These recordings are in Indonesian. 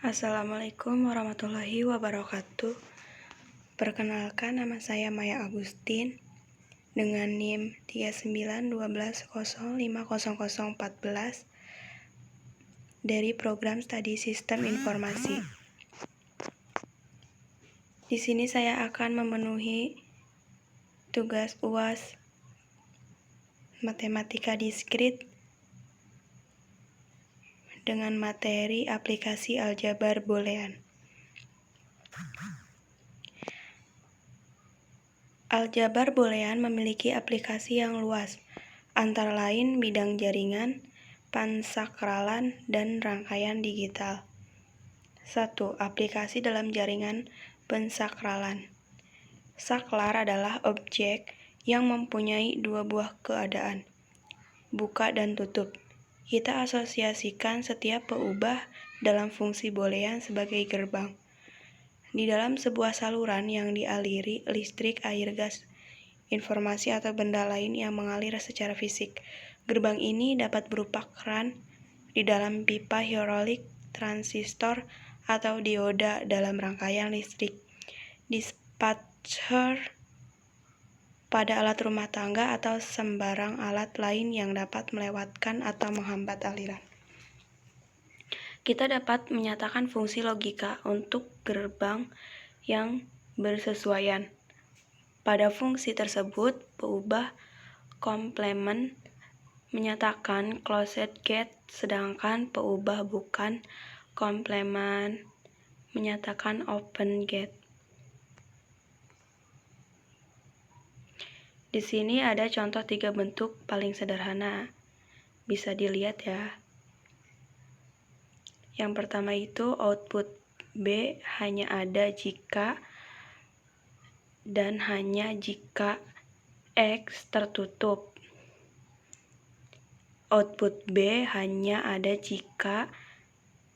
Assalamualaikum warahmatullahi wabarakatuh. Perkenalkan, nama saya Maya Agustin dengan NIM 391200500014 dari program Studi Sistem Informasi. Di sini saya akan memenuhi tugas UAS Matematika Diskrit dengan materi aplikasi aljabar boolean. Aljabar boolean memiliki aplikasi yang luas, antara lain bidang jaringan, pensakralan, dan rangkaian digital. 1. Aplikasi dalam jaringan pensakralan. Saklar adalah objek yang mempunyai dua buah keadaan, buka dan tutup. Kita asosiasikan setiap peubah dalam fungsi boolean sebagai gerbang di dalam sebuah saluran yang dialiri listrik, air, gas, informasi atau benda lain yang mengalir secara fisik. Gerbang ini dapat berupa keran di dalam pipa hidrolik, transistor, atau dioda dalam rangkaian listrik, dispatcher pada alat rumah tangga atau sembarang alat lain yang dapat melewatkan atau menghambat aliran. Kita dapat menyatakan fungsi logika untuk gerbang yang bersesuaian. Pada fungsi tersebut, peubah komplement menyatakan closed gate, sedangkan peubah bukan komplement menyatakan open gate. Di sini ada contoh 3 bentuk paling sederhana. Bisa dilihat ya. Yang pertama itu output B hanya ada jika dan hanya jika X tertutup. Output B hanya ada jika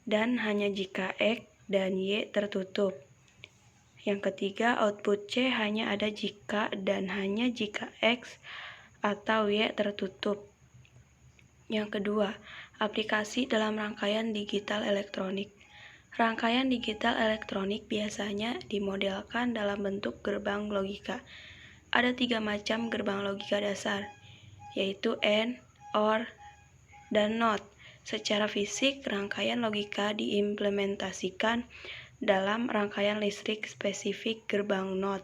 dan hanya jika X dan Y tertutup. Yang ketiga, output C hanya ada jika dan hanya jika X atau Y tertutup. Yang kedua, aplikasi dalam rangkaian digital elektronik. Rangkaian digital elektronik biasanya dimodelkan dalam bentuk gerbang logika. Ada 3 macam gerbang logika dasar, yaitu AND, OR, dan NOT. Secara fisik, rangkaian logika diimplementasikan dalam rangkaian listrik spesifik gerbang NOT.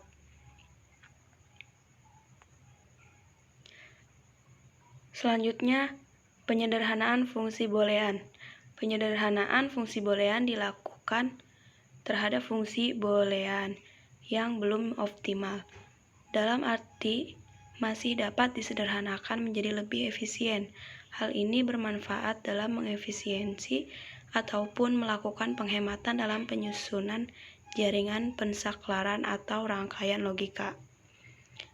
Selanjutnya, penyederhanaan fungsi boolean. Penyederhanaan fungsi boolean dilakukan terhadap fungsi boolean yang belum optimal. Dalam arti masih dapat disederhanakan menjadi lebih efisien. Hal ini bermanfaat dalam mengefisiensi ataupun melakukan penghematan dalam penyusunan jaringan pensaklaran atau rangkaian logika.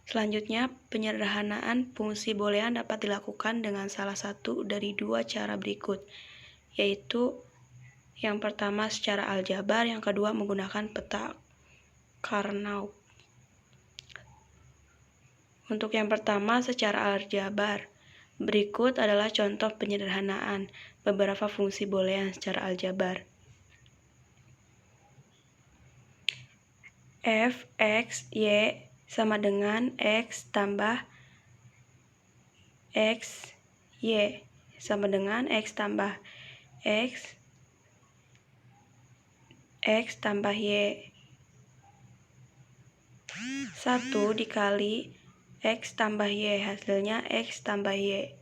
Selanjutnya, penyederhanaan fungsi boolean dapat dilakukan dengan salah satu dari 2 cara berikut, yaitu yang pertama secara aljabar, yang kedua menggunakan peta Carnot. Untuk yang pertama secara aljabar, berikut adalah contoh penyederhanaan beberapa fungsi boolean secara aljabar. F, X, Y sama dengan X tambah X, Y sama dengan X tambah X, X tambah Y. 1 dikali X tambah Y, hasilnya X tambah Y.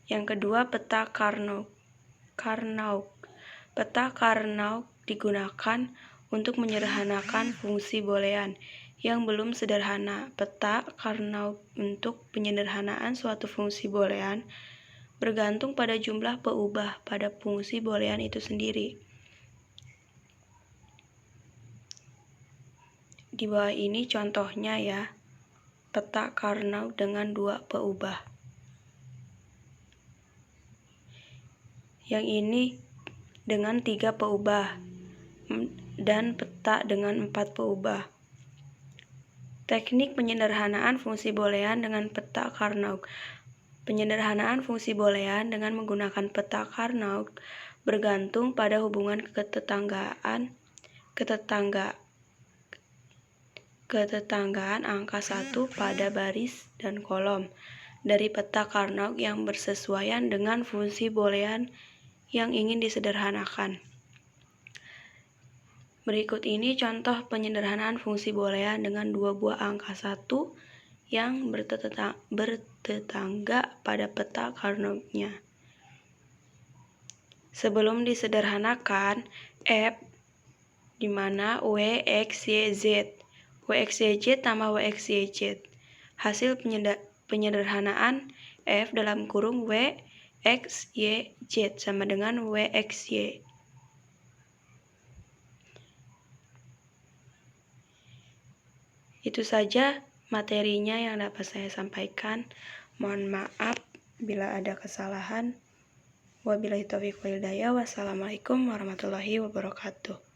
Yang kedua, peta Carnot. Peta Carnot digunakan untuk menyederhanakan fungsi boolean yang belum sederhana. Peta Carnot untuk penyederhanaan suatu fungsi boolean bergantung pada jumlah peubah pada fungsi boolean itu sendiri. Di bawah ini contohnya ya, peta Carnot dengan 2 peubah. Yang ini dengan 3 peubah dan peta dengan 4 peubah. Teknik penyederhanaan fungsi boolean dengan peta Carnot. Penyederhanaan fungsi boolean dengan menggunakan peta Carnot bergantung pada hubungan ketetanggaan angka 1 pada baris dan kolom dari peta Carnot yang bersesuaian dengan fungsi boolean yang ingin disederhanakan. Berikut ini contoh penyederhanaan fungsi boolean dengan dua buah angka 1 yang bertetangga pada peta Carnot-nya. Sebelum disederhanakan, f di mana w, x, y, z. W, x, y, z tambah w, x, y, z. Hasil penyederhanaan f dalam kurung w, x, y, z sama dengan w, x, y. Itu saja materinya yang dapat saya sampaikan. Mohon maaf bila ada kesalahan. Wabillahi taufiq wal hidayah. Wassalamualaikum warahmatullahi wabarakatuh.